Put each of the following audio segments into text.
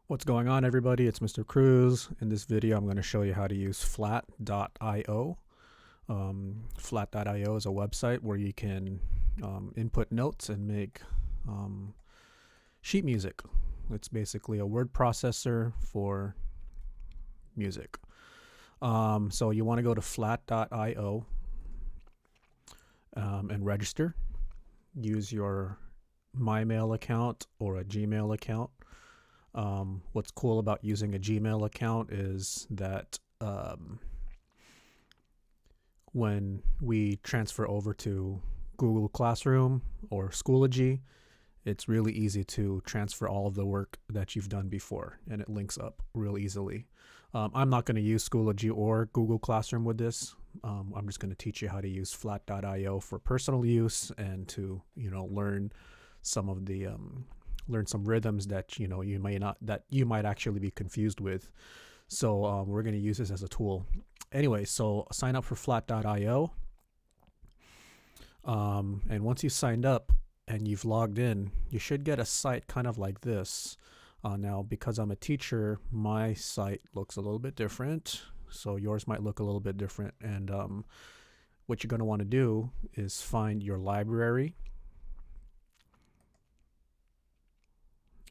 What's going on, everybody? It's Mr. Cruz. In this video, I'm going to show you how to use flat.io. Flat.io is a website where you can input notes and make sheet music. It's basically a word processor for music. So you want to go to flat.io and register. Use your MyMail account or a Gmail account. What's cool about using a Gmail account is that when we transfer over to Google Classroom or Schoology, it's really easy to transfer all of the work that you've done before, and it links up real easily. I'm not going to use Schoology or Google Classroom with this. I'm just going to teach you how to use flat.io for personal use and to, learn some of the learn some rhythms that you might actually be confused with. So we're going to use this as a tool. Anyway, so sign up for flat.io. And once you signed up and you've logged in, you should get a site kind of like this. Now, because I'm a teacher, my site looks a little bit different. So yours might look a little bit different. And what you're going to want to do is find your library.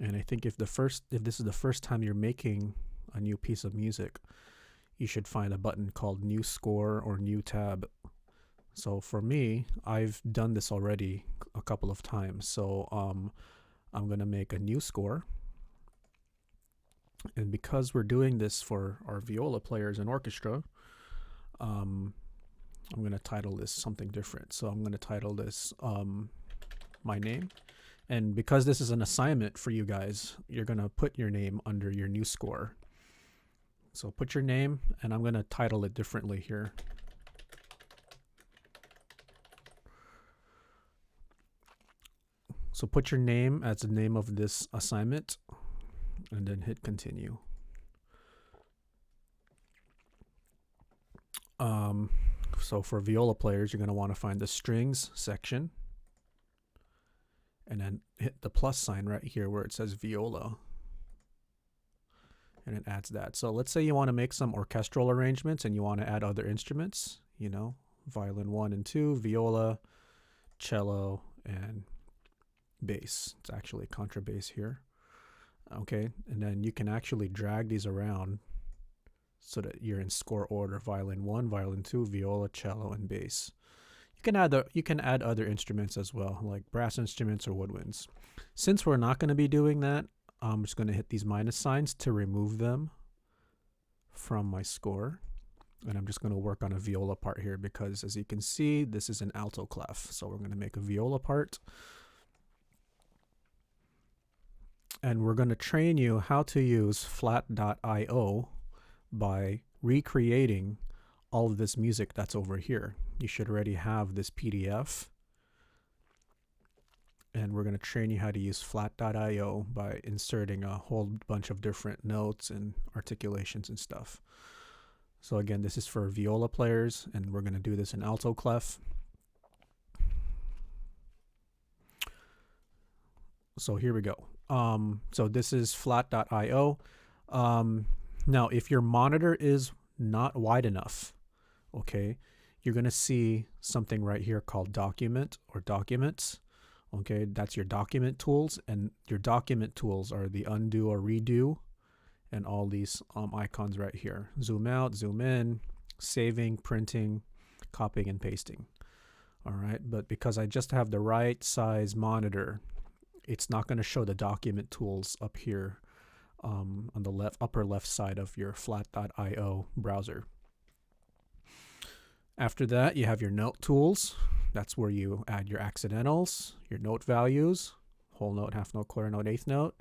And I think if this is the first time you're making a new piece of music, you should find a button called New Score or New Tab. So for me, I've done this already a couple of times. So I'm going to make a new score. And because we're doing this for our viola players and orchestra, I'm going to title this something different. So I'm going to title this My Name. And because this is an assignment for you guys, you're going to put your name under your new score. So put your name, and I'm going to title it differently here. So put your name as the name of this assignment, and then hit continue. So for viola players, you're going to want to find the strings section, and then hit the plus sign right here where it says viola, and it adds that. So let's say you want to make some orchestral arrangements and you want to add other instruments, violin 1 and 2, viola, cello, and bass. It's actually contrabass here. Okay, and then you can actually drag these around so that you're in score order: violin 1, violin 2, viola, cello, and bass. You can add other instruments as well, like brass instruments or woodwinds. Since we're not going to be doing that, I'm just going to hit these minus signs to remove them from my score. And I'm just going to work on a viola part here because, as you can see, this is an alto clef. So we're going to make a viola part. And we're going to train you how to use flat.io by recreating all of this music that's over here. You should already have this PDF. And we're going to train you how to use flat.io by inserting a whole bunch of different notes and articulations and stuff. So again, this is for viola players, and we're going to do this in alto clef. So here we go. So this is flat.io. Now, if your monitor is not wide enough, okay, you're going to see something right here called document or documents. Okay, that's your document tools, and your document tools are the undo or redo and all these icons right here. Zoom out, zoom in, saving, printing, copying, and pasting. All right, but because I just have the right size monitor, it's not going to show the document tools up here on the upper left side of your flat.io browser. After that, you have your note tools. That's where you add your accidentals, your note values, whole note, half note, quarter note, eighth note,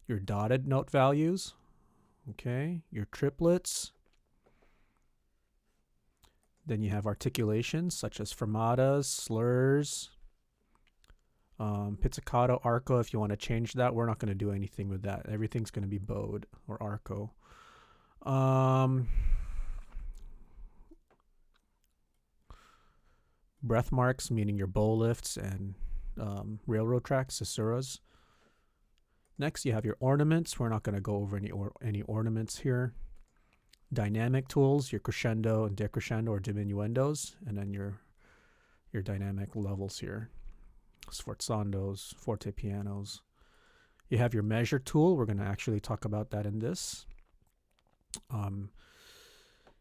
your dotted note values, okay, your triplets. Then you have articulations such as fermatas, slurs, pizzicato, arco. If you want to change that, we're not going to do anything with that. Everything's going to be bowed or arco. Breath marks, meaning your bow lifts and railroad tracks, cessuras. Next, you have your ornaments. We're not going to go over any ornaments here. Dynamic tools, your crescendo and decrescendo or diminuendos, and then your dynamic levels here. Sforzendos, forte pianos. You have your measure tool. We're going to actually talk about that in this.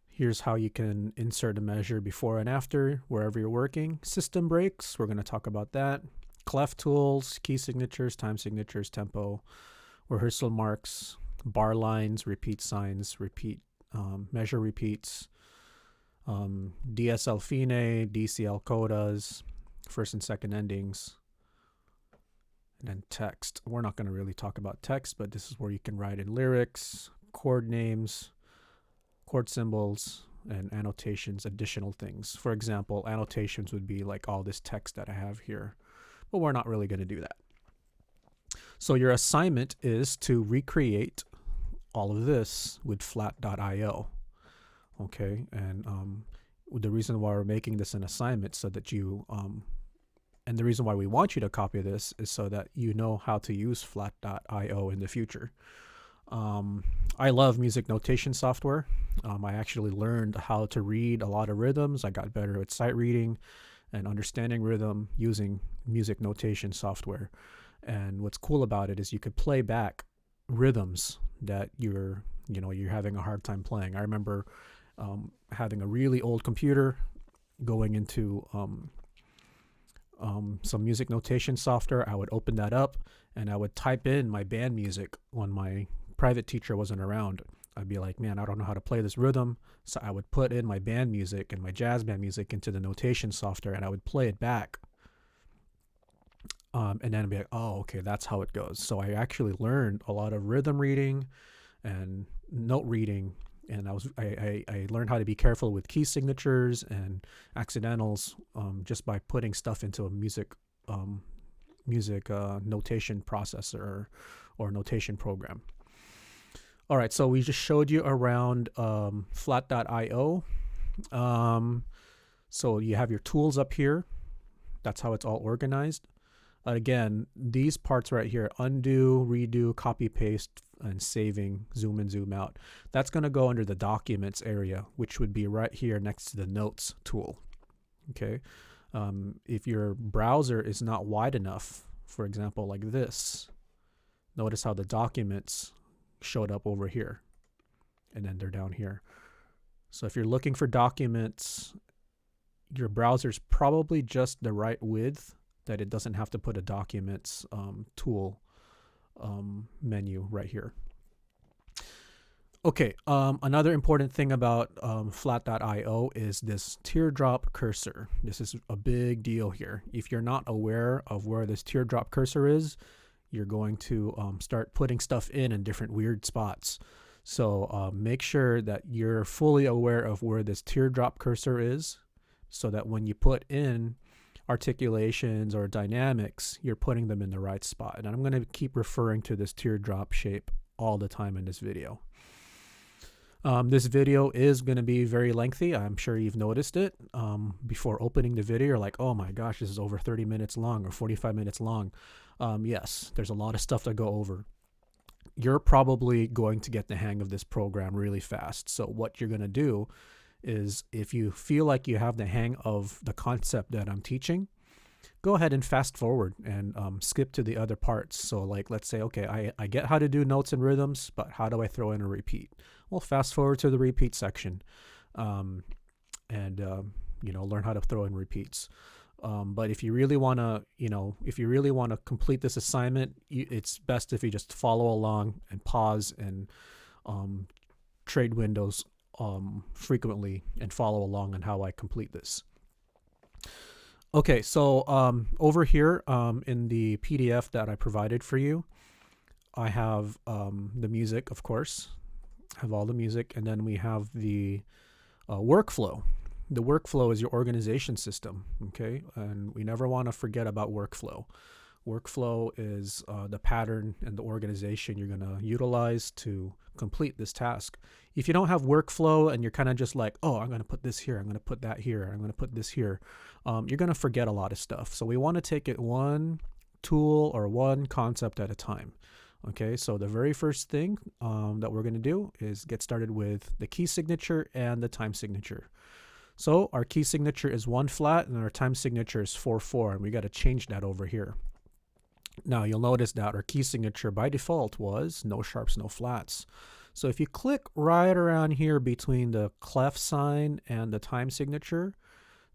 Here's how you can insert a measure before and after wherever you're working. System breaks, we're going to talk about that. Clef tools, key signatures, time signatures, tempo, rehearsal marks, bar lines, repeat signs, measure repeats, DSL fine, DCL codas, first and second endings, and then text. We're not going to really talk about text, but this is where you can write in lyrics, chord names, chord symbols, and annotations, additional things. For example, annotations would be like all this text that I have here, but we're not really going to do that. So your assignment is to recreate all of this with flat.io. Okay, and the reason why we're making this an assignment so that you, and the reason why we want you to copy this is so that you know how to use flat.io in the future. I love music notation software. I actually learned how to read a lot of rhythms. I got better at sight reading and understanding rhythm using music notation software. And what's cool about it is you could play back rhythms that you're having a hard time playing. I remember having a really old computer, going into some music notation software. I would open that up and I would type in my band music when my private teacher wasn't around. I'd be like, man, I don't know how to play this rhythm. So I would put in my band music and my jazz band music into the notation software and I would play it back. And then I'd be like, oh, okay, that's how it goes. So I actually learned a lot of rhythm reading and note reading. And I learned how to be careful with key signatures and accidentals just by putting stuff into a music notation processor or notation program. All right, so we just showed you around flat.io. So you have your tools up here. That's how it's all organized. Again, these parts right here, undo, redo, copy, paste, and saving, zoom in, zoom out. That's going to go under the documents area, which would be right here next to the notes tool. Okay. If your browser is not wide enough, for example, like this, notice how the documents showed up over here and then they're down here. So if you're looking for documents, your browser's probably just the right width that it doesn't have to put a documents tool menu right here. Okay, another important thing about flat.io is this teardrop cursor. This is a big deal here. If you're not aware of where this teardrop cursor is, you're going to start putting stuff in different weird spots. So make sure that you're fully aware of where this teardrop cursor is, so that when you put in articulations or dynamics, you're putting them in the right spot. And I'm going to keep referring to this teardrop shape all the time in this video. This video is going to be very lengthy. I'm sure you've noticed it. Before opening the video, you're like, oh my gosh, this is over 30 minutes long or 45 minutes long. Yes, there's a lot of stuff to go over. You're probably going to get the hang of this program really fast. So what you're going to do is, if you feel like you have the hang of the concept that I'm teaching, go ahead and fast forward and skip to the other parts. So like, let's say, okay, I get how to do notes and rhythms, but how do I throw in a repeat? Well, fast forward to the repeat section and learn how to throw in repeats. But if you really want to, complete this assignment, it's best if you just follow along and pause and trade windows frequently and follow along on how I complete this. Okay, so over here in the PDF that I provided for you, I have the music, of course. I have all the music, and then we have the workflow. The workflow is your organization system, okay? And we never want to forget about workflow. Workflow is the pattern and the organization you're going to utilize to complete this task. If you don't have workflow and you're kind of just like, oh, I'm going to put this here, I'm going to put that here, I'm going to put this here, you're going to forget a lot of stuff. So we want to take it one tool or one concept at a time. Okay, so the very first thing that we're going to do is get started with the key signature and the time signature. So our key signature is 1 flat and our time signature is 4/4, and we got to change that over here. Now you'll notice that our key signature by default was no sharps, no flats. So if you click right around here between the clef sign and the time signature,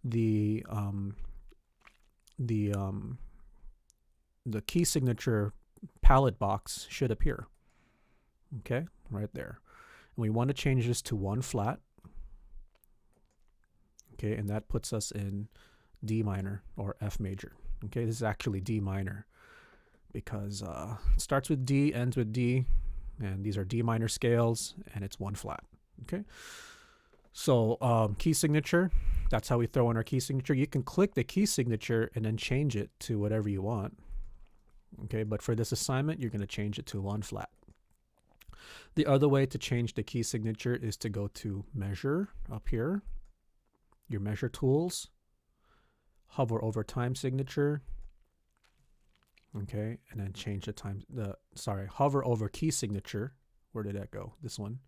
the key signature palette box should appear. Okay, right there. And we want to change this to 1 flat. Okay, and that puts us in D minor or F major. Okay, this is actually D minor because it starts with D, ends with D, and these are D minor scales, and it's 1 flat. Okay, so key signature, that's how we throw in our key signature. You can click the key signature and then change it to whatever you want. Okay, but for this assignment, you're going to change it to 1 flat. The other way to change the key signature is to go to Measure up here, your Measure tools, hover over Time Signature, okay, and then change the time, hover over Key Signature. Where did that go? This one.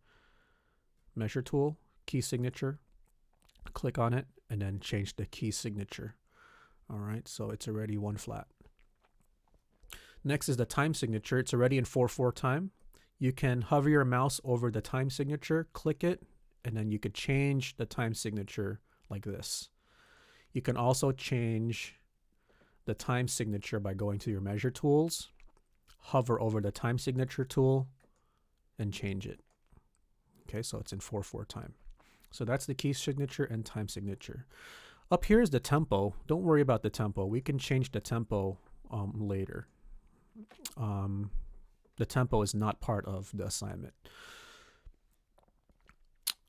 Measure tool, Key Signature, click on it, and then change the key signature. All right, so it's already 1 flat. Next is the time signature. It's already in 4/4 time. You can hover your mouse over the time signature, click it, and then you could change the time signature like this. You can also change the time signature by going to your measure tools, hover over the time signature tool, and change it. Okay, so it's in 4/4 time. So that's the key signature and time signature. Up here is the tempo. Don't worry about the tempo. We can change the tempo later. The tempo is not part of the assignment.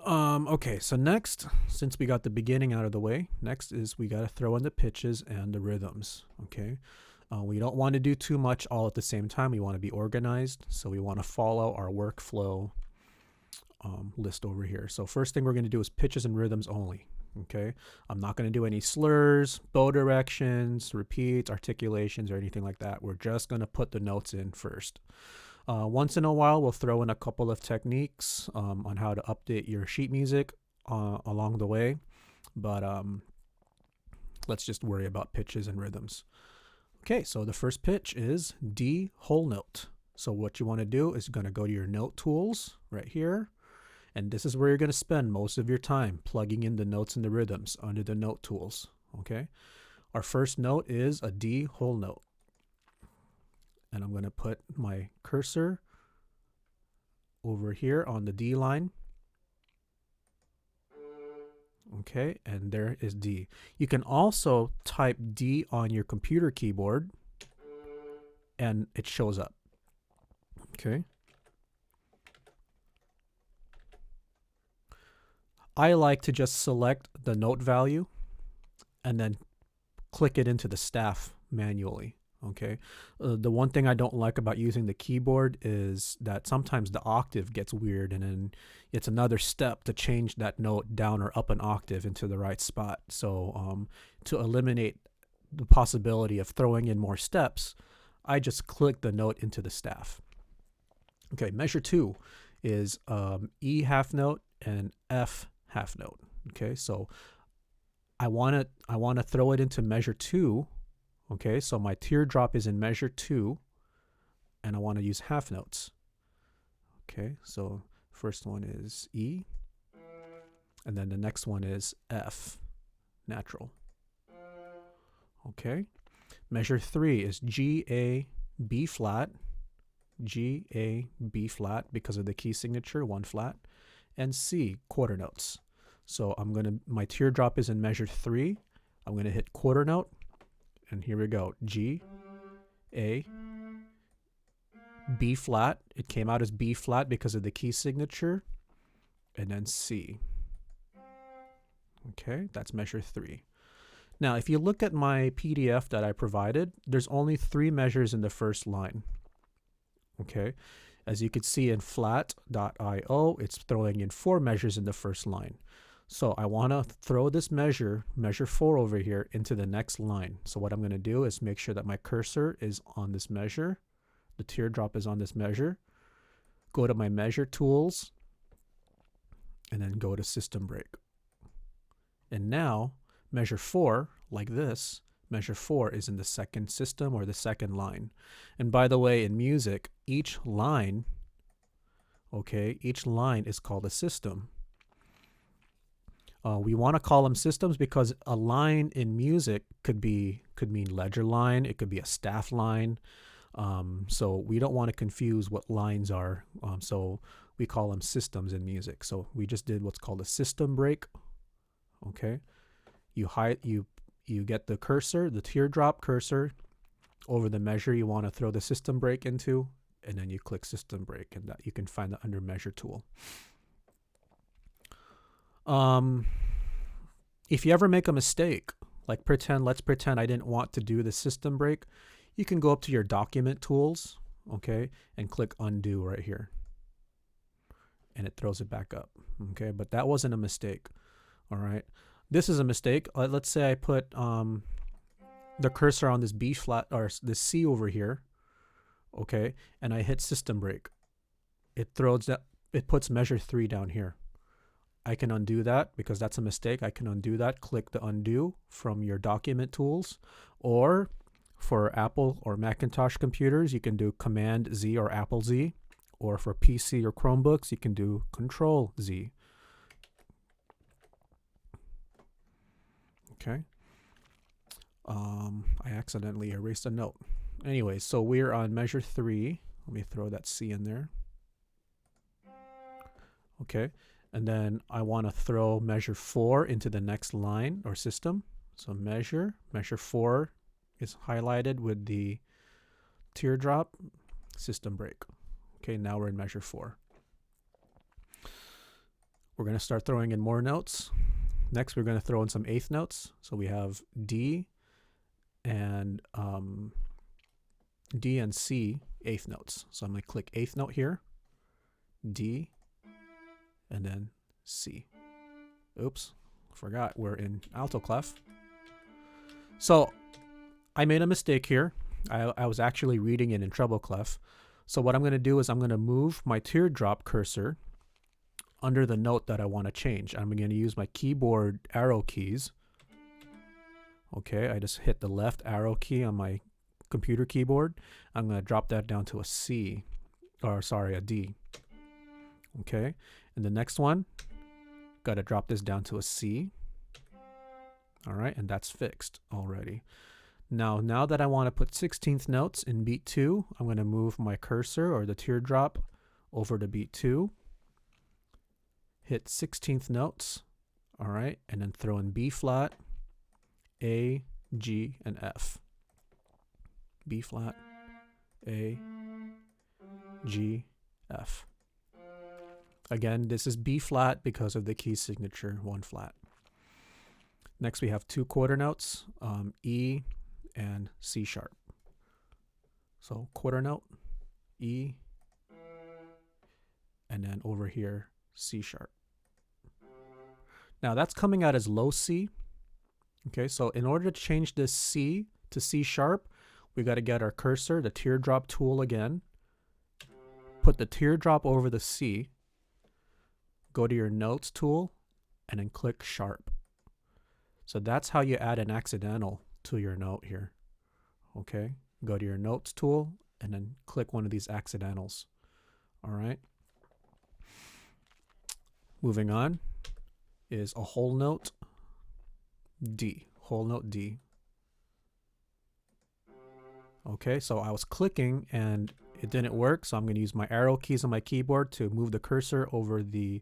Okay, so next, since we got the beginning out of the way, next is we got to throw in the pitches and the rhythms. Okay, we don't want to do too much all at the same time. We want to be organized, so we want to follow our workflow list over here. So first thing we're going to do is pitches and rhythms only. Okay, I'm not going to do any slurs, bow directions, repeats, articulations, or anything like that. We're just going to put the notes in first. Once in a while, we'll throw in a couple of techniques on how to update your sheet music along the way, but let's just worry about pitches and rhythms. Okay, so the first pitch is D whole note. So what you want to do is going to go to your note tools right here, and this is where you're going to spend most of your time plugging in the notes and the rhythms under the note tools. Okay, our first note is a D whole note. And I'm going to put my cursor over here on the D line. Okay, and there is D. You can also type D on your computer keyboard and it shows up. Okay. I like to just select the note value and then click it into the staff manually. Okay, the one thing I don't like about using the keyboard is that sometimes the octave gets weird, and then it's another step to change that note down or up an octave into the right spot. So to eliminate the possibility of throwing in more steps, I just click the note into the staff. Okay, measure 2 is E half note and F half note. Okay, so I want to throw it into measure 2. Okay, so my teardrop is in measure 2, and I want to use half notes. Okay, so first one is E, and then the next one is F, natural. Okay, measure 3 is G, A, B flat, G, A, B flat because of the key signature, 1 flat, and C, quarter notes. So my teardrop is in measure 3. I'm going to hit quarter note. And here we go, G, A, B flat. It came out as B flat because of the key signature. And then C. Okay, that's measure 3. Now, if you look at my PDF that I provided, there's only 3 measures in the first line. Okay, as you can see in flat.io, it's throwing in 4 measures in the first line. So I want to throw this measure 4 over here into the next line. So what I'm going to do is make sure that my cursor is on this measure, The teardrop is on this measure. Go to my measure tools and then go to system break. And now measure 4, like this, measure 4 is in the second system or the second line. And by the way, in music, each line, okay, each line is called a system. We want to call them systems because a line in music could mean ledger line, it could be a staff line. So we don't want to confuse what lines are. So we call them systems in music. So we just did what's called a system break. Okay, you get the cursor, the teardrop cursor, over the measure you want to throw the system break into, and then you click system break, and that you can find that under measure tool. If you ever make a mistake, like let's pretend I didn't want to do the system break, you can go up to your document tools, okay, and click undo right here. And it throws it back up, okay? But that wasn't a mistake, all right? This is a mistake. Let's say I put the cursor on this B flat, or this C over here, okay, and I hit system break. It puts measure 3 down here. I can undo that because that's a mistake. I can undo that. Click the undo from your document tools, or for Apple or Macintosh computers, you can do Command Z or Apple Z, or for PC or Chromebooks, you can do Control Z. Okay. I accidentally erased a note. Anyway, so we're on measure 3. Let me throw that C in there. Okay. And then I want to throw measure 4 into the next line or system. So measure 4 is highlighted with the teardrop, system break. Okay, now we're in measure 4. We're going to start throwing in more notes. Next, we're going to throw in some eighth notes. So we have D and C eighth notes. So I'm going to click eighth note here, D, and then C. Oops, forgot we're in alto clef. So I made a mistake here. I was actually reading it in treble clef. So what I'm going to do is I'm going to move my teardrop cursor under the note that I want to change. I'm going to use my keyboard arrow keys. Okay, I just hit the left arrow key on my computer keyboard. I'm going to drop that down to a C, or sorry, a D. Okay, and the next one, got to drop this down to a C. All right, and that's fixed already. Now that I want to put 16th notes in beat 2, I'm going to move my cursor or the teardrop over to beat 2. Hit 16th notes, all right, and then throw in B flat, A, G, and F. B flat, A, G, F. Again, this is B flat because of the key signature 1 flat. Next, we have 2 quarter notes, E and C sharp. So quarter note, E, and then over here, C sharp. Now that's coming out as low C. Okay, so in order to change this C to C sharp, we got to get our cursor, the teardrop tool again, put the teardrop over the C, go to your notes tool, and then click sharp. So that's how you add an accidental to your note here. Okay, go to your notes tool and then click one of these accidentals. All right. Moving on is a whole note D, whole note D. Okay, so I was clicking and it didn't work, so I'm going to use my arrow keys on my keyboard to move the cursor over the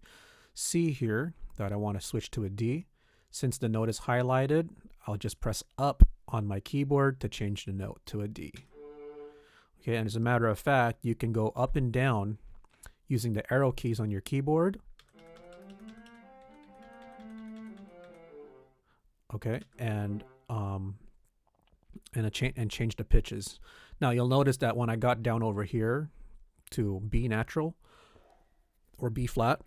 C here that I want to switch to a D. Since the note is highlighted, I'll just press up on my keyboard to change the note to a D. Okay, and as a matter of fact, you can go up and down using the arrow keys on your keyboard. Okay, and change the pitches. Now you'll notice that when I got down over here to B natural or B flat,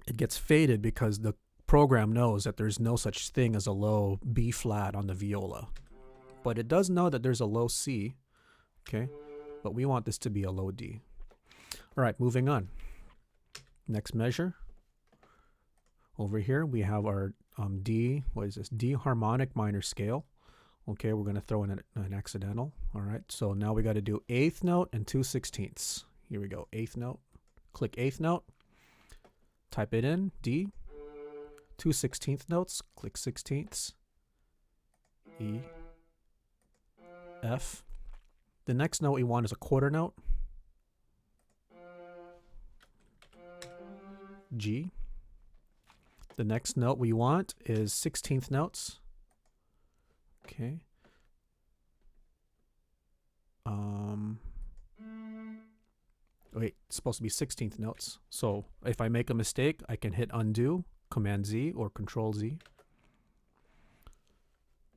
it gets faded because the program knows that there's no such thing as a low B flat on the viola. But it does know that there's a low C. Okay, but we want this to be a low D. All right, moving on. Next measure. Over here, we have our D, what is this? D harmonic minor scale. Okay, we're going to throw in an accidental. All right, so now we got to do 8th note and 2/16. Here we go, 8th note. Click 8th note. Type it in, D. 2/16 notes, click 16ths. E. F. The next note we want is a quarter note. G. The next note we want is 16th notes. Okay. Wait, it's supposed to be 16th notes. So if I make a mistake, I can hit undo, Command Z or Control Z.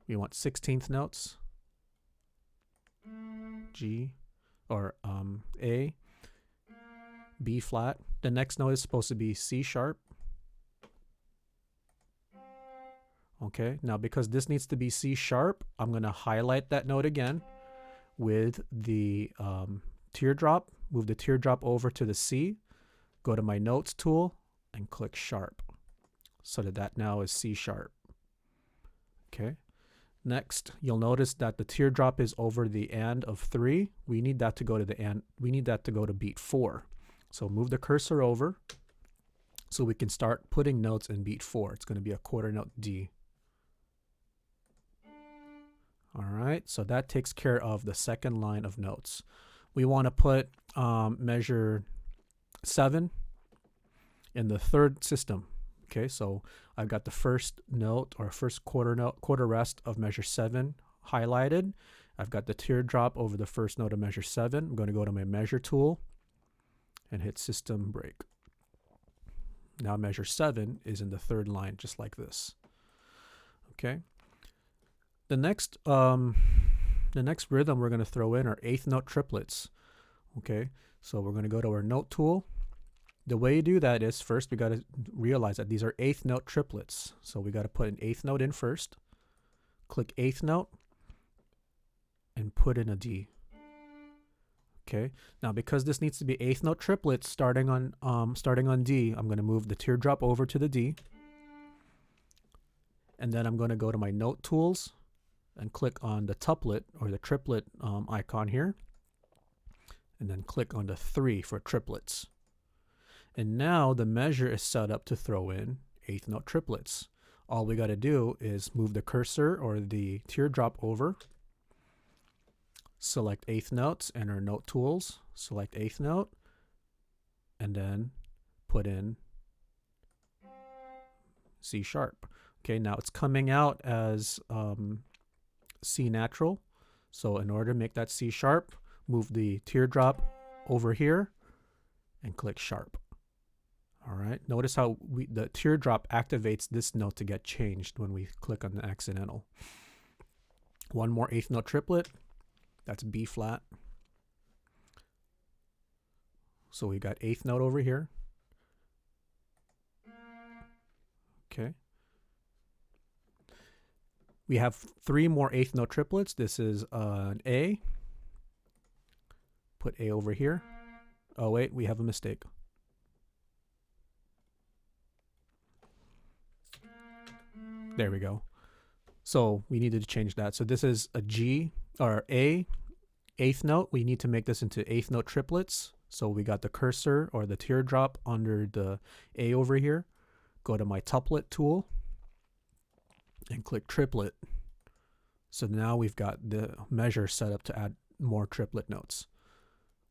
We want 16th notes. G or A. B flat. The next note is supposed to be C sharp. Okay, now because this needs to be C sharp, I'm going to highlight that note again with the teardrop. Move the teardrop over to the C, go to my notes tool, and click sharp, so that now is C sharp. Okay, next you'll notice that the teardrop is over the and of 3. We need that to go to the and. We need that to go to beat 4. So move the cursor over, so we can start putting notes in beat 4. It's going to be a quarter note D. All right, so that takes care of the second line of notes. We want to put measure 7 in the third system. Okay, so I've got the first note or first quarter rest of measure 7 highlighted. I've got the teardrop over the first note of measure 7. I'm going to go to my measure tool and hit system break. Now measure 7 is in the third line, just like this. Okay. The next rhythm we're going to throw in are 8th note triplets. Okay, so we're going to go to our note tool. The way you do that is first we got to realize that these are 8th note triplets. So we got to put an 8th note in first. Click 8th note and put in a D. Okay, now because this needs to be 8th note triplets starting on D, I'm going to move the teardrop over to the D. And then I'm going to go to my note tools and click on the tuplet or the triplet icon here, and then click on the 3 for triplets. And now the measure is set up to throw in 8th note triplets. All we got to do is move the cursor or the teardrop over, select 8th notes, enter note tools, select 8th note, and then put in C sharp. Okay, now it's coming out as C natural. So in order to make that C sharp, move the teardrop over here and click sharp. All right, notice how the teardrop activates this note to get changed when we click on the accidental. One more 8th note triplet, that's B flat. So we got 8th note over here. Okay. We have 3 more 8th note triplets. This is an A. Put A over here. Oh wait, we have a mistake. There we go. So we needed to change that. So this is a G or A 8th note. We need to make this into 8th note triplets. So we got the cursor or the teardrop under the A over here. Go to my tuplet tool and click triplet. So now we've got the measure set up to add more triplet notes.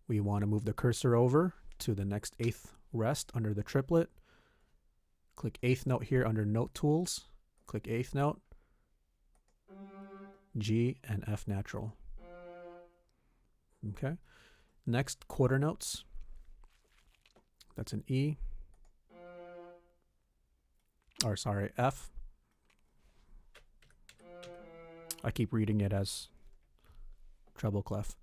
We want to move the cursor over to the next 8th rest under the triplet. Click 8th note here under note tools. Click 8th note, G and F natural. Okay. Next, quarter notes. That's an E. Or sorry, F. I keep reading it as treble clef.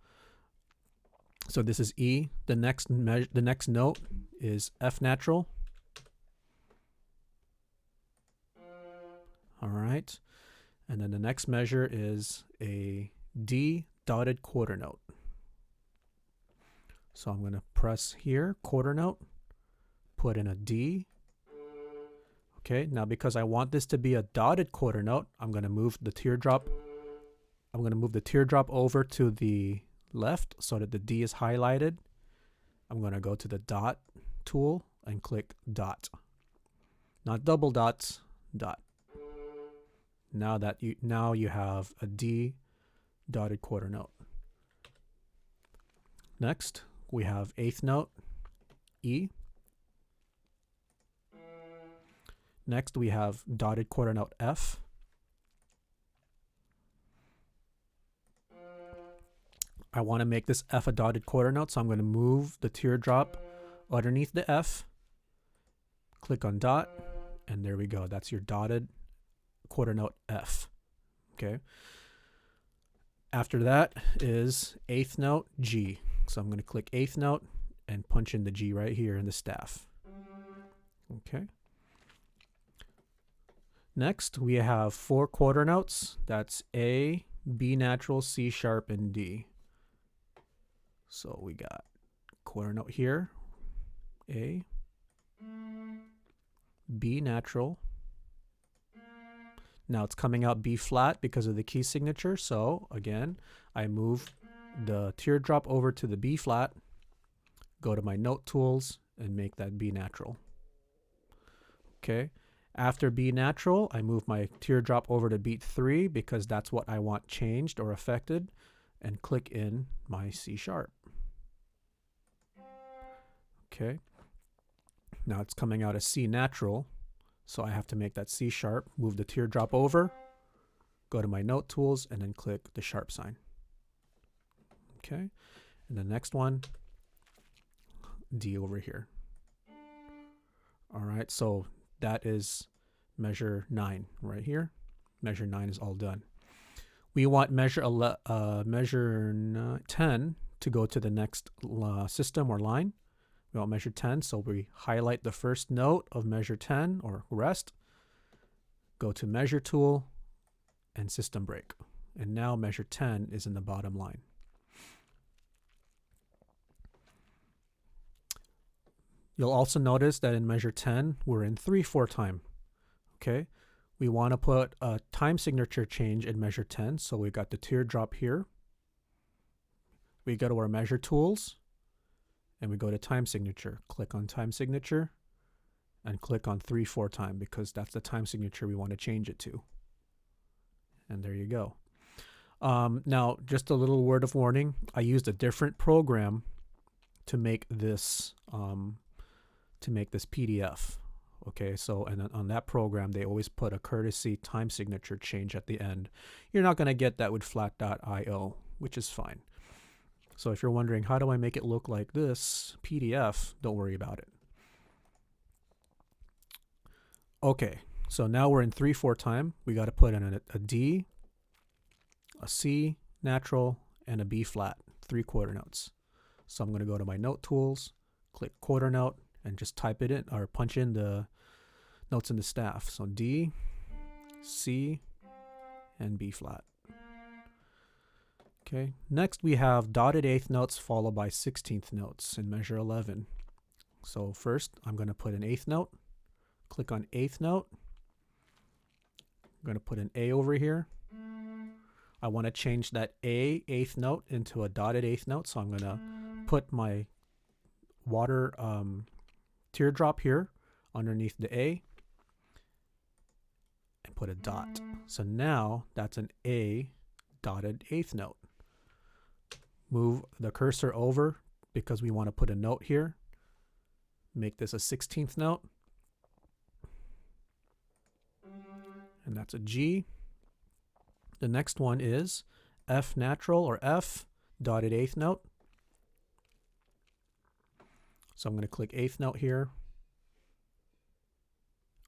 So this is E. The next note is F natural. All right. And then the next measure is a D dotted quarter note. So I'm going to press here, quarter note, put in a D. Okay, now because I want this to be a dotted quarter note, I'm going to move the teardrop. I'm going to move the teardrop over to the left so that the D is highlighted. I'm going to go to the dot tool and click dot. Not double dots, dot. Now you have a D dotted quarter note. Next, we have eighth note, E. Next, we have dotted quarter note, F. I want to make this F a dotted quarter note, so I'm going to move the teardrop underneath the F. Click on dot, and there we go. That's your dotted quarter note, F. Okay. After that is eighth note, G. So I'm going to click eighth note and punch in the G right here in the staff. Okay. Next, we have 4 quarter notes. That's A, B natural, C sharp, and D. So we got quarter note here, A, B natural. Now it's coming out B flat because of the key signature. So again, I move the teardrop over to the B flat, go to my note tools, and make that B natural. Okay. After B natural, I move my teardrop over to beat 3 because that's what I want changed or affected, and click in my C sharp. Okay. Now it's coming out as C natural, so I have to make that C sharp, move the teardrop over, go to my note tools, and then click the sharp sign. Okay. And the next one, D over here. All right, so that is measure 9 right here. Measure 9 is all done. We want measure 10 to go to the next system or line. We want measure 10, so we highlight the first note of measure 10 or rest, go to measure tool and system break. And now measure 10 is in the bottom line. You'll also notice that in measure 10, we're in 3/4 time. Okay, we want to put a time signature change in measure 10. So we got the teardrop here. We go to our measure tools and we go to time signature. Click on time signature and click on 3/4 time because that's the time signature we want to change it to. And there you go. Now, just a little word of warning. I used a different program to make this PDF. Okay, so and on that program, they always put a courtesy time signature change at the end. You're not going to get that with flat.io, which is fine. So if you're wondering, how do I make it look like this PDF, don't worry about it. Okay, so now we're in 3/4 time. We got to put in a D, a C natural, and a B flat, 3 quarter notes. So I'm going to go to my note tools, click quarter note, and just type it in or punch in the notes in the staff. So D, C, and B flat. Okay, next we have dotted 8th notes followed by 16th notes in measure 11. So first I'm going to put an 8th note, click on 8th note. I'm going to put an A over here. I want to change that A 8th note into a dotted 8th note, so I'm going to put my water teardrop here underneath the A and put a dot. So now that's an A dotted 8th note. Move the cursor over because we want to put a note here. Make this a 16th note. And that's a G. The next one is F natural or F dotted 8th note. So I'm going to click 8th note here.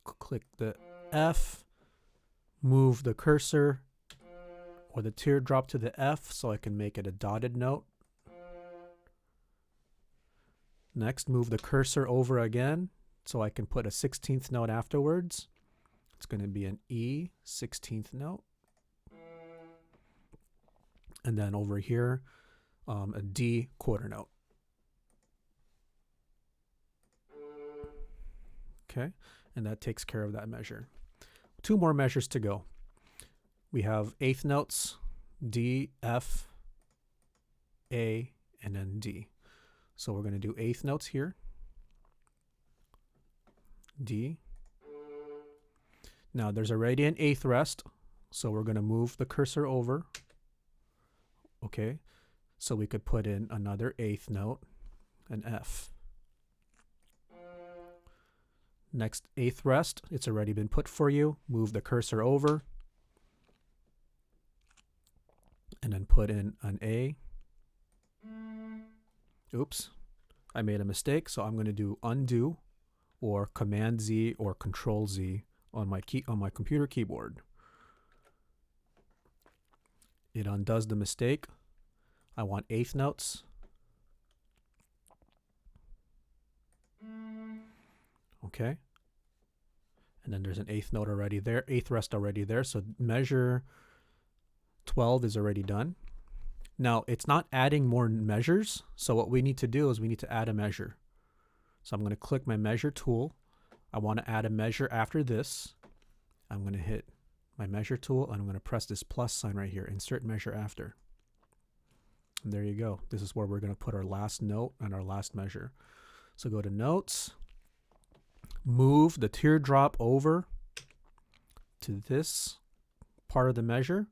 Click the F. Move the cursor or the teardrop to the F so I can make it a dotted note. Next, move the cursor over again so I can put a 16th note afterwards. It's going to be an E 16th note. And then over here, a D quarter note. Okay, and that takes care of that measure. 2 more measures to go. We have eighth notes, D, F, A, and then D. So we're going to do eighth notes here, D. Now there's already an eighth rest, so we're going to move the cursor over. Okay, so we could put in another eighth note, an F. Next eighth rest, it's already been put for you. Move the cursor over and then put in an A. Oops, I made a mistake, so I'm going to do undo or Command Z or Control Z on my computer keyboard. It undoes the mistake. I want eighth notes. Okay. And then there's an eighth note already there, eighth rest already there. So measure 12 is already done. Now it's not adding more measures. So what we need to do is we need to add a measure. So I'm going to click my measure tool. I want to add a measure after this. I'm going to hit my measure tool and I'm going to press this plus sign right here, insert measure after. And there you go. This is where we're going to put our last note and our last measure. So go to notes, move the teardrop over to this part of the measure,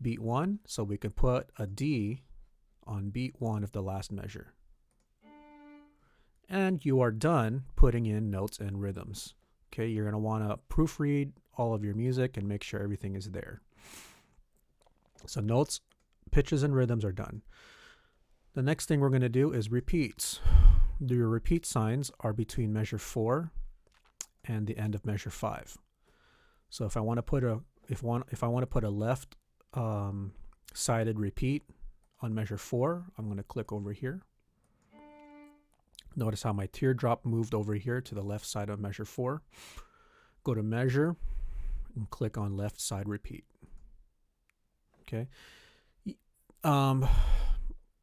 beat 1, so we can put a D on beat 1 of the last measure. And you are done putting in notes and rhythms. Okay, you're going to want to proofread all of your music and make sure everything is there. So notes, pitches, and rhythms are done. The next thing we're going to do is repeats. Your repeat signs are between measure 4 and the end of measure 5. So if I want to put a left sided repeat on measure 4, I'm going to click over here. Notice how my teardrop moved over here to the left side of measure 4. Go to measure and click on left side repeat. Okay.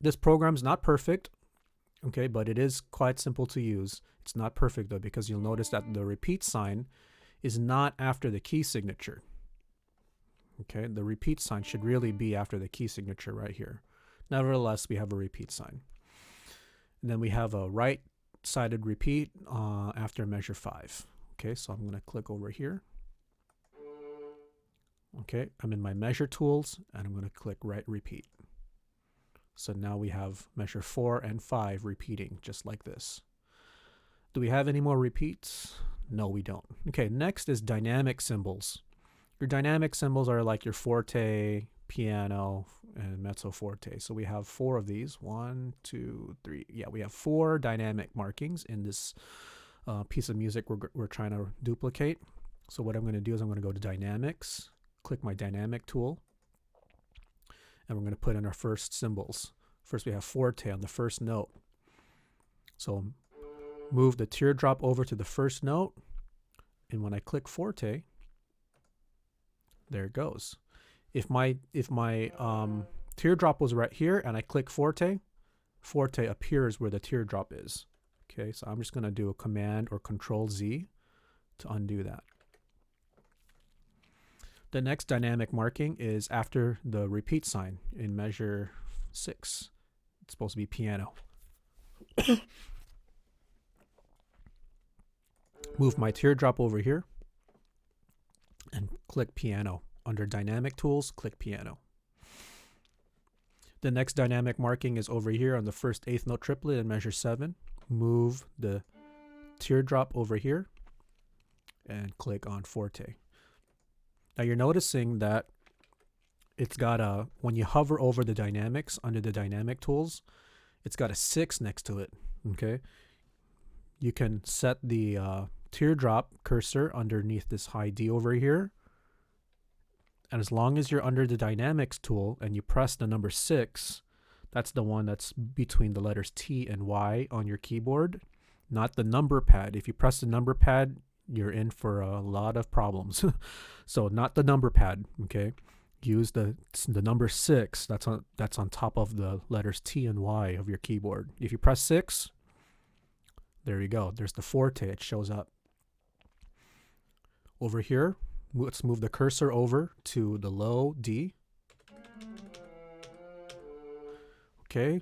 This program's not perfect, okay, but it is quite simple to use. It's not perfect though, because you'll notice that the repeat sign is not after the key signature. Okay, the repeat sign should really be after the key signature right here. Nevertheless, we have a repeat sign. And then we have a right-sided repeat after measure 5. Okay, so I'm going to click over here. Okay, I'm in my measure tools and I'm going to click right repeat. So now we have measure 4 and 5 repeating just like this. Do we have any more repeats? No, we don't. Okay, next is dynamic cymbals. Your dynamic cymbals are like your forte, piano, and mezzo forte. So we have 4 of these. 1, 2, 3. Yeah, we have 4 dynamic markings in this piece of music we're trying to duplicate. So what I'm going to do is I'm going to go to Dynamics, click my Dynamic tool, and we're going to put in our first cymbals. First we have forte on the first note. So move the teardrop over to the first note, and when I click forte, there it goes. If my teardrop was right here and I click forte, forte appears where the teardrop is. Okay, so I'm just going to do a Command or Control Z to undo that. The next dynamic marking is after the repeat sign in measure 6. It's supposed to be piano. Move my teardrop over here and click piano. Under dynamic tools, click piano. The next dynamic marking is over here on the first 8th note triplet in measure 7. Move the teardrop over here and click on forte. Now you're noticing that it's got a, when you hover over the dynamics under the dynamic tools, it's got a 6 next to it. Okay. You can set the teardrop cursor underneath this high D over here. And as long as you're under the dynamics tool and you press the number 6, that's the one that's between the letters T and Y on your keyboard, not the number pad. If you press the number pad, you're in for a lot of problems. So not the number pad, okay? Use the number 6, that's on top of the letters T and Y of your keyboard. If you press 6, there you go. There's the forte, it shows up. over here, let's move the cursor over to the low D. Okay.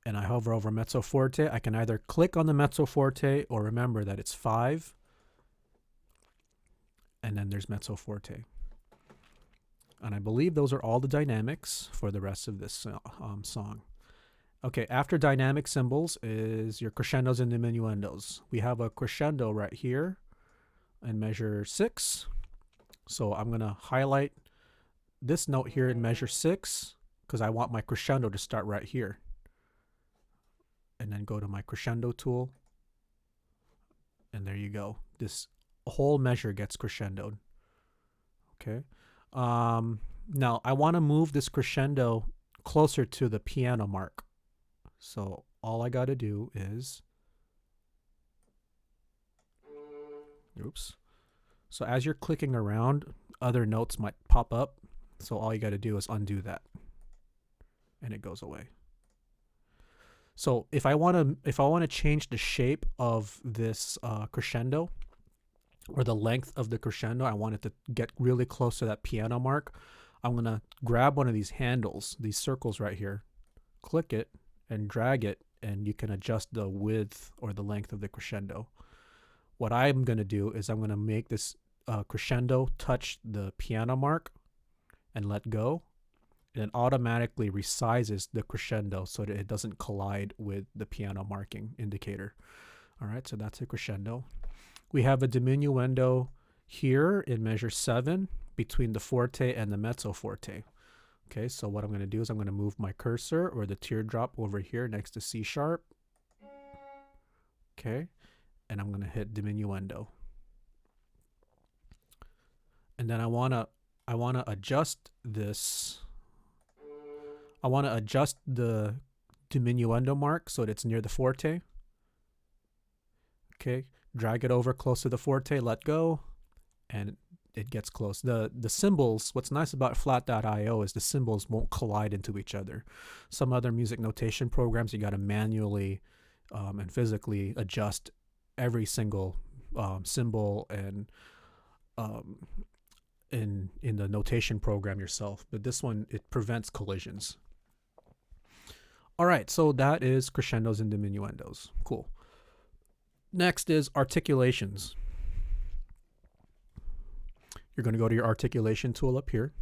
And I hover over mezzo forte. I can either click on the mezzo forte or remember that it's 5. And then there's mezzo forte. And I believe those are all the dynamics for the rest of this song. Okay, after dynamic symbols is your crescendos and diminuendos. We have a crescendo right here in measure 6. So I'm going to highlight this note here in measure 6 because I want my crescendo to start right here. And then go to my crescendo tool. And there you go. This whole measure gets crescendoed. Okay. Now I want to move this crescendo closer to the piano mark. So all I got to do is, oops. So as you're clicking around, other notes might pop up. So all you got to do is undo that. And it goes away. So if I want to change the shape of this crescendo, or the length of the crescendo, I want it to get really close to that piano mark. I'm going to grab one of these handles, these circles right here, click it and drag it, and you can adjust the width or the length of the crescendo. What I'm going to do is I'm going to make this crescendo touch the piano mark and let go. And it automatically resizes the crescendo so that it doesn't collide with the piano marking indicator. All right, so that's a crescendo. We have a diminuendo here in measure 7 between the forte and the mezzo forte. Okay, so what I'm going to do is I'm going to move my cursor or the teardrop over here next to C sharp. Okay, and I'm going to hit diminuendo. And then I want to adjust this. I want to adjust the diminuendo mark so that it's near the forte. Okay, drag it over close to the forte, let go, and it gets close. The symbols, what's nice about flat.io is the symbols won't collide into each other. Some other music notation programs, you got to manually and physically adjust every single symbol and in the notation program yourself. But this one, it prevents collisions. All right, so that is crescendos and diminuendos. Cool. Next is articulations. You're going to go to your articulation tool up here.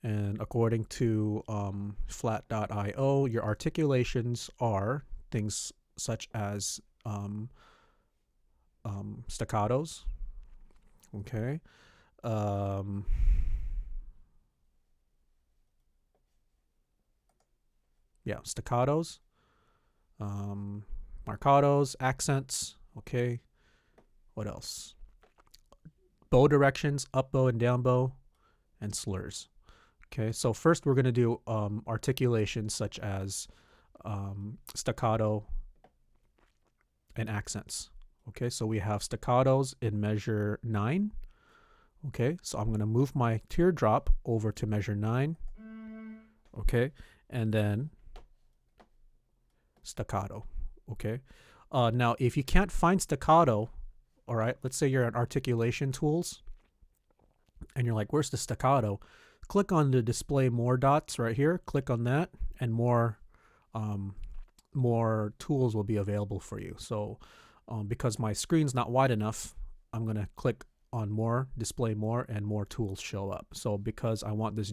And according to flat.io, your articulations are things such as staccatos. Okay. Yeah, staccatos. Marcatos, accents. Okay. What else? Bow directions, up bow and down bow, and slurs. Okay, so first we're going to do articulations such as staccato and accents. Okay, so we have staccatos in measure 9. Okay, so I'm going to move my teardrop over to measure 9. Okay, and then staccato. Okay, now if you can't find staccato, all right, let's say you're at articulation tools and you're like, where's the staccato? Click on the display more dots right here. Click on that and more tools will be available for you. So because my screen's not wide enough, I'm going to click on more, display more, and more tools show up. So because I want this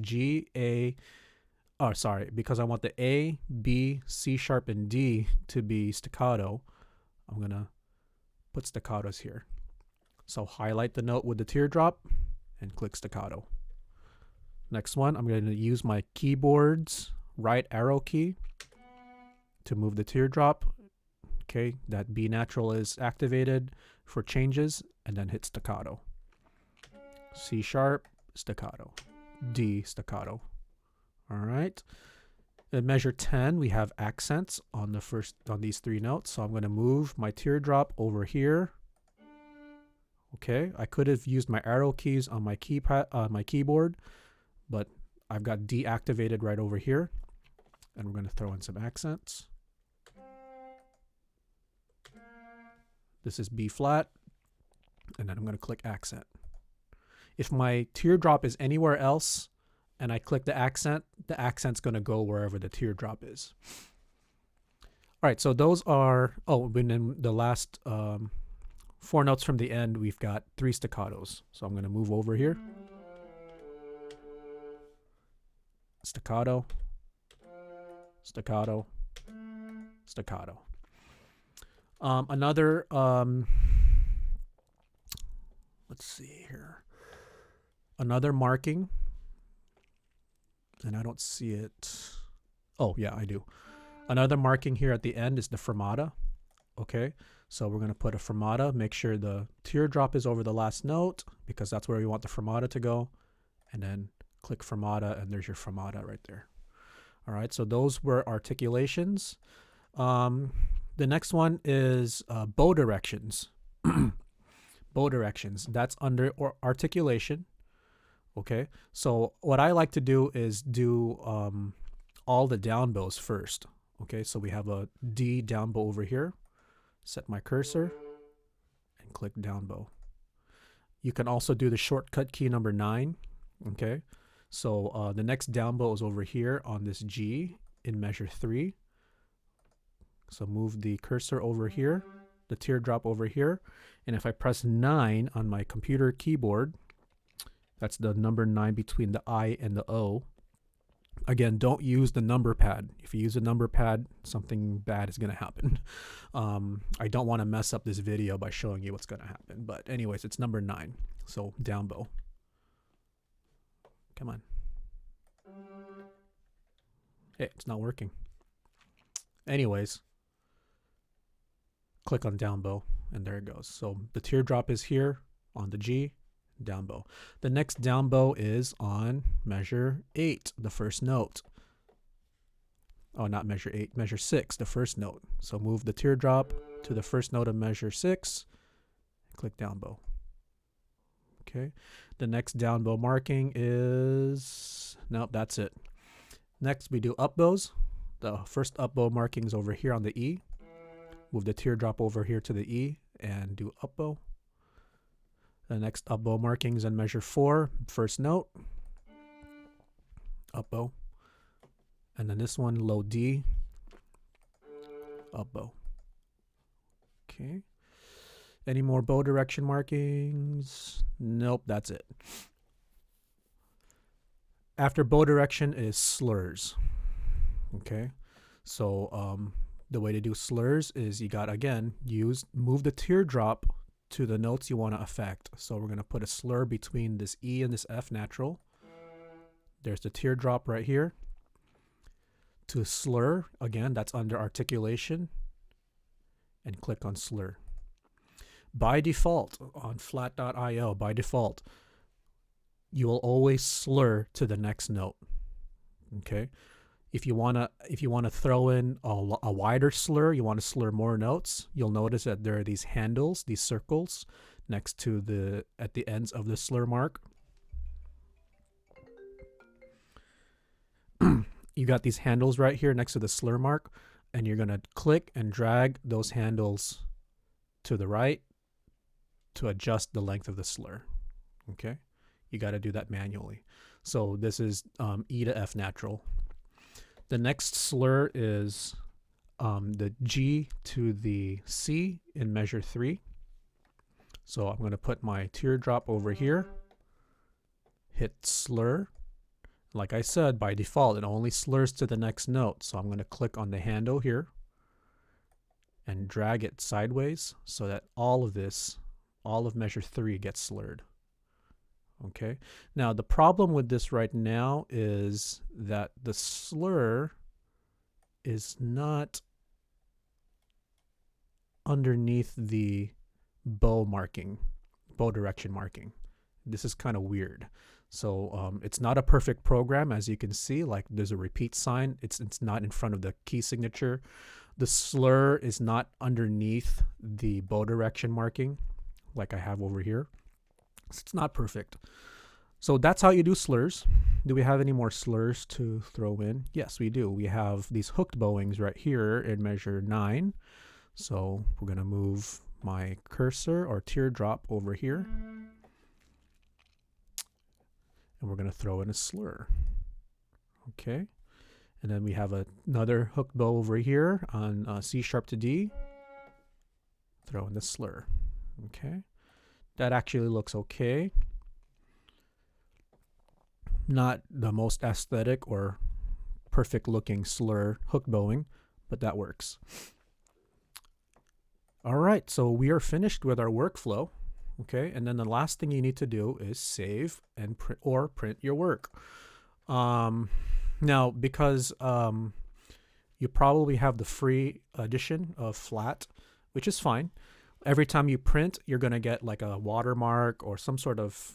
because I want the A, B, C sharp, and D to be staccato, I'm going to put staccatos here. So highlight the note with the teardrop and click staccato. Next one, I'm going to use my keyboard's right arrow key to move the teardrop. Okay, that B natural is activated for changes, and then hit staccato. C sharp, staccato. D, staccato. All right. In measure 10, we have accents on these 3 notes. So I'm going to move my teardrop over here. Okay, I could have used my arrow keys on my keyboard, but I've got D activated right over here. And we're going to throw in some accents. This is B flat. and then I'm going to click accent. If my teardrop is anywhere else and I click the accent's going to go wherever the teardrop is. All right, so those are, oh, and then the last 4 notes from the end, we've got 3 staccatos. So I'm going to move over here. Staccato, staccato, staccato. Another, let's see here. Another marking, and I don't see it. Oh, yeah, I do. Another marking here at the end is the fermata. Okay, so we're going to put a fermata, make sure the teardrop is over the last note because that's where we want the fermata to go, and then click fermata, and there's your fermata right there. All right, so those were articulations. The next one is bow directions. Bow directions, that's under articulation. Okay, so what I like to do is do all the down bows first. Okay, so we have a D down bow over here. Set my cursor and click down bow. You can also do the shortcut key number 9. Okay, so the next down bow is over here on this G in measure 3. So move the cursor over here, the teardrop over here, and if I press 9 on my computer keyboard, that's the number 9 between the I and the O. Again, don't use the number pad. If you use a number pad, something bad is going to happen. I don't want to mess up this video by showing you what's going to happen. But anyways, it's number 9. So down bow. Come on. Hey, it's not working. Anyways, click on down bow, and there it goes. So the teardrop is here on the G. Down bow. The next down bow is on measure 8, the first note. Oh, not measure 8, measure 6, the first note. So move the teardrop to the first note of measure 6, click down bow. Okay. The next down bow marking is, nope, that's it. Next we do up bows. The first up bow marking is over here on the E. Move the teardrop over here to the E and do up bow. The next up bow markings in measure 4, first note, up bow. And then this one, low D, up bow. Okay. Any more bow direction markings? Nope, that's it. After bow direction is slurs. Okay. So the way to do slurs is you got, again, move the teardrop to the notes you want to affect. So we're going to put a slur between this E and this F natural. There's the teardrop right here. To slur, again, that's under articulation, and click on slur. By default, on flat.io, by default, you will always slur to the next note. Okay? If you wanna throw in a wider slur, you want to slur more notes, you'll notice that there are these handles, these circles, next to at the ends of the slur mark. You got these handles right here next to the slur mark, and you're gonna click and drag those handles to the right to adjust the length of the slur. Okay, you got to do that manually. So this is E to F natural. The next slur is the G to the C in measure 3. So I'm going to put my teardrop over here, hit slur. Like I said, by default, it only slurs to the next note. So I'm going to click on the handle here and drag it sideways so that all of measure 3 gets slurred. Okay, now the problem with this right now is that the slur is not underneath the bow direction marking. This is kind of weird. So it's not a perfect program, as you can see. Like there's a repeat sign. It's not in front of the key signature. The slur is not underneath the bow direction marking, like I have over here. It's not perfect. So that's how you do slurs. Do we have any more slurs to throw in? Yes, we do. We have these hooked bowings right here in measure 9. So we're going to move my cursor or teardrop over here. And we're going to throw in a slur. Okay. And then we have another hook bow over here on C sharp to D. Throw in the slur. Okay. That actually looks okay. Not the most aesthetic or perfect looking slur hook bowing, but that works. All right, so we are finished with our workflow. Okay, and then the last thing you need to do is save and print your work. Now, because you probably have the free edition of Flat, which is fine. Every time you print, you're going to get like a watermark or some sort of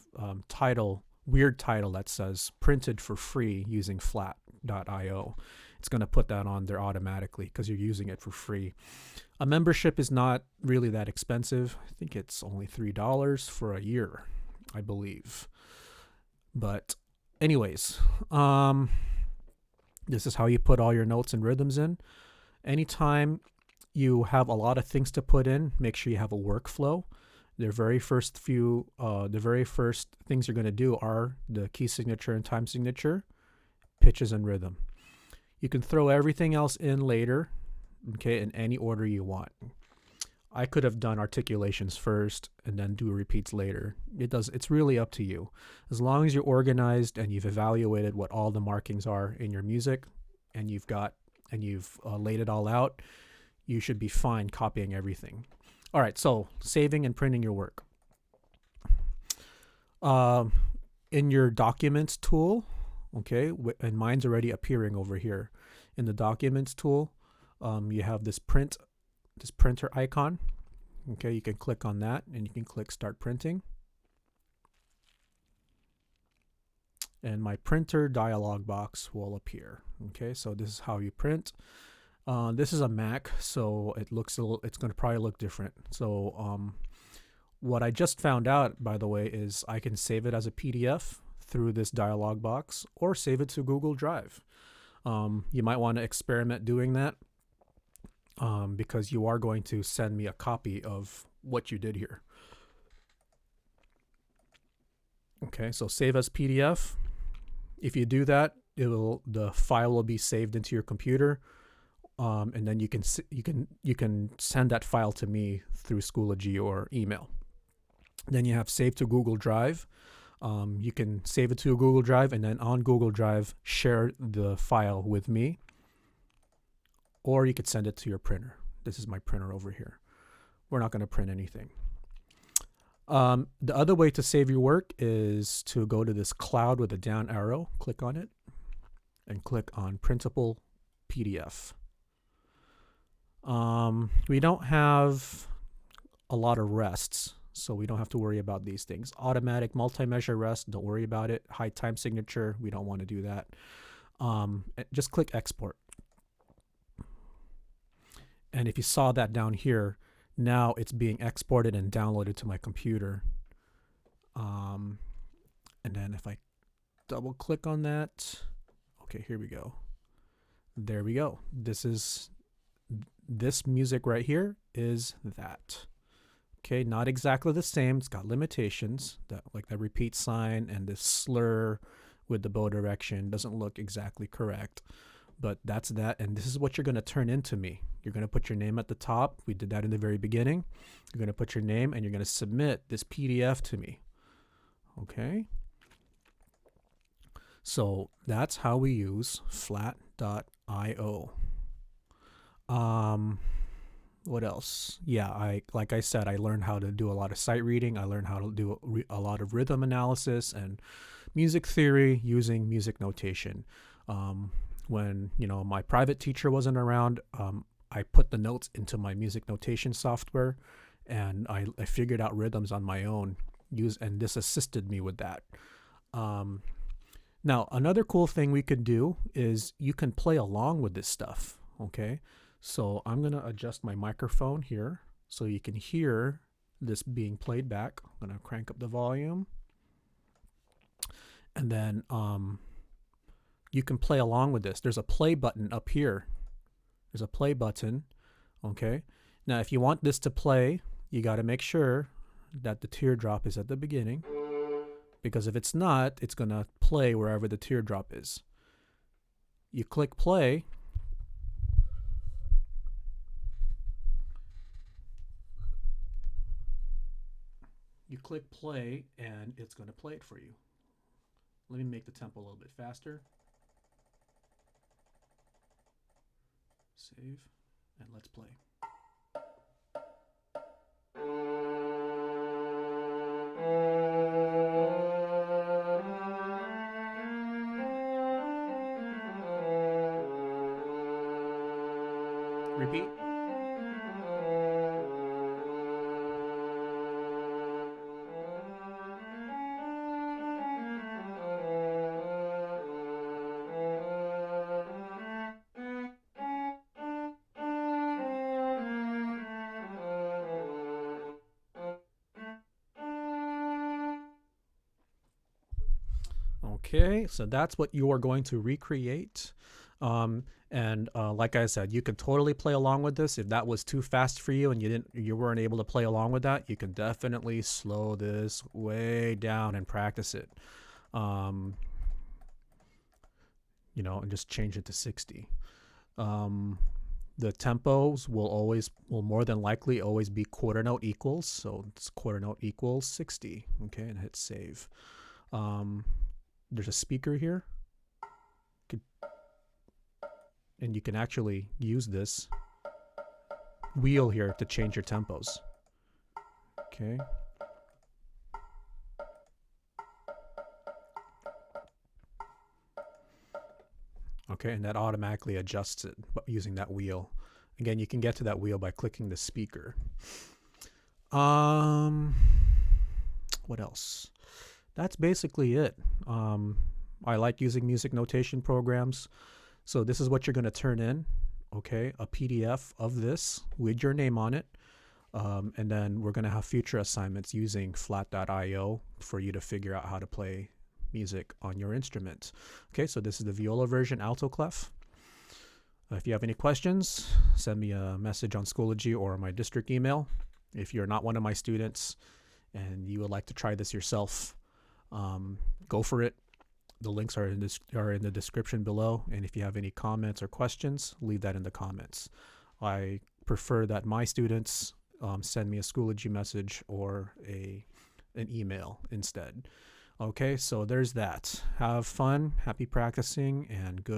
title, weird title that says printed for free using flat.io. It's going to put that on there automatically because you're using it for free. A membership is not really that expensive. I think it's only $3 for a year, I believe. But anyways, this is how you put all your notes and rhythms in. Anytime you have a lot of things to put in, make sure you have a workflow. The very first things you're going to do are the key signature and time signature, pitches and rhythm. You can throw everything else in later, okay, in any order you want. I could have done articulations first and then do repeats later. It's really up to you. As long as you're organized and you've evaluated what all the markings are in your music and you've laid it all out, you should be fine copying everything. All right, so saving and printing your work. In your documents tool, okay, and mine's already appearing over here. In the documents tool, you have this printer icon. Okay, you can click on that and you can click start printing. And my printer dialog box will appear. Okay, so this is how you print. This is a Mac, so it's going to probably look different. So what I just found out, by the way, is I can save it as a PDF through this dialog box or save it to Google Drive. You might want to experiment doing that because you are going to send me a copy of what you did here. Okay, so save as PDF. If you do that, the file will be saved into your computer. And then you can send that file to me through Schoology or email. Then you have save to Google Drive. You can save it to Google Drive and then on Google Drive share the file with me, or you could send it to your printer. This is my printer over here. We're not going to print anything. The other way to save your work is to go to this cloud with a down arrow, click on it, and click on Printable PDF. We don't have a lot of rests, so we don't have to worry about these things. Automatic multi-measure rest, don't worry about it. High time signature, we don't want to do that. Just click export. And if you saw that down here, now it's being exported and downloaded to my computer. And then if I double click on that, okay, here we go. There we go. This music right here is that. Okay, not exactly the same. It's got limitations, like the repeat sign and the slur with the bow direction doesn't look exactly correct. But that's that, and this is what you're going to turn into me. You're going to put your name at the top. We did that in the very beginning. You're going to put your name and you're going to submit this PDF to me. Okay? So that's how we use flat.io. What else? Yeah, like I said, I learned how to do a lot of sight reading. I learned how to do a lot of rhythm analysis and music theory using music notation. When my private teacher wasn't around, I put the notes into my music notation software, and I figured out rhythms on my own. And this assisted me with that. Now, another cool thing we could do is you can play along with this stuff. Okay. So I'm going to adjust my microphone here so you can hear this being played back. I'm going to crank up the volume. And then you can play along with this. There's a play button up here. There's a play button. Okay. Now, if you want this to play you got to make sure that the teardrop is at the beginning, because if it's not, it's going to play wherever the teardrop is. You click play. You click play and it's going to play it for you. Let me make the tempo a little bit faster. Save, and let's play. Repeat. Okay, so that's what you are going to recreate. Like I said, you can totally play along with this. If that was too fast for you and you weren't able to play along with that, you can definitely slow this way down and practice it. And just change it to 60. The tempos will more than likely always be quarter note equals. So it's quarter note equals 60. Okay, and hit save. There's a speaker here. And you can actually use this wheel here to change your tempos. Okay. Okay, and that automatically adjusts it using that wheel. Again, you can get to that wheel by clicking the speaker. What else? That's basically it. I like using music notation programs. So this is what you're going to turn in, okay, a PDF of this with your name on it. And then we're going to have future assignments using flat.io for you to figure out how to play music on your instrument. Okay, so this is the viola version alto clef. If you have any questions, send me a message on Schoology or my district email. If you're not one of my students and you would like to try this yourself, go for it. The links are in the description below, and if you have any comments or questions, leave that in the comments. I prefer that my students send me a Schoology message or an email instead. Okay, so there's that. Have fun, happy practicing, and good